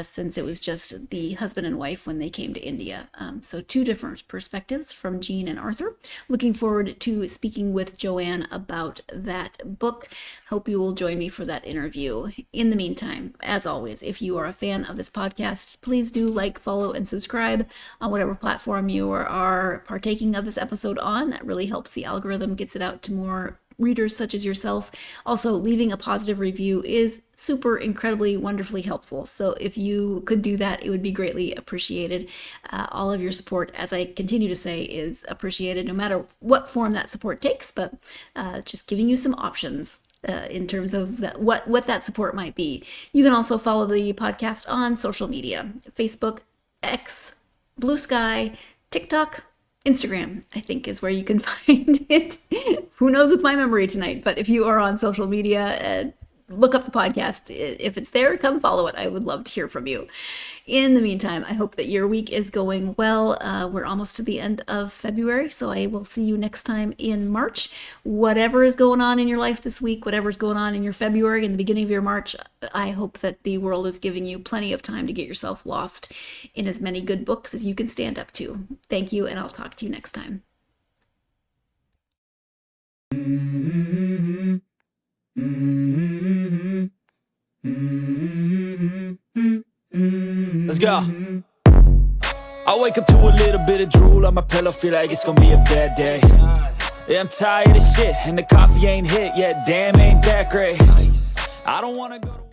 since it was just the husband and wife when they came to India. So 2 different perspectives from Jean and Arthur. Looking forward to speaking with Joanne about that book. Hope you will join me for that interview. In the meantime, as always, if you are a fan of this podcast, please do like, follow, and subscribe on whatever platform you are partaking of this episode on. That really helps the algorithm, gets it out to more readers such as yourself. Also, leaving a positive review is super, incredibly, wonderfully helpful. So if you could do that, it would be greatly appreciated. All of your support, as I continue to say, is appreciated no matter what form that support takes, but just giving you some options in terms of what that support might be. You can also follow the podcast on social media: Facebook, X, Blue Sky, TikTok, Instagram, I think, is where you can find it. Who knows with my memory tonight, but if you are on social media, look up the podcast. If it's there, come follow it. I would love to hear from you. In the meantime, I hope that your week is going well. We're almost to the end of February, so I will see you next time in March. Whatever is going on in your life this week, whatever's going on in your February and the beginning of your March, I hope that the world is giving you plenty of time to get yourself lost in as many good books as you can stand up to. Thank you, and I'll talk to you next time. Let's go. I wake up to a little bit of drool on my pillow, feel like it's gonna be a bad day. Yeah, I'm tired of shit, and the coffee ain't hit yet, damn, ain't that great. I don't wanna go to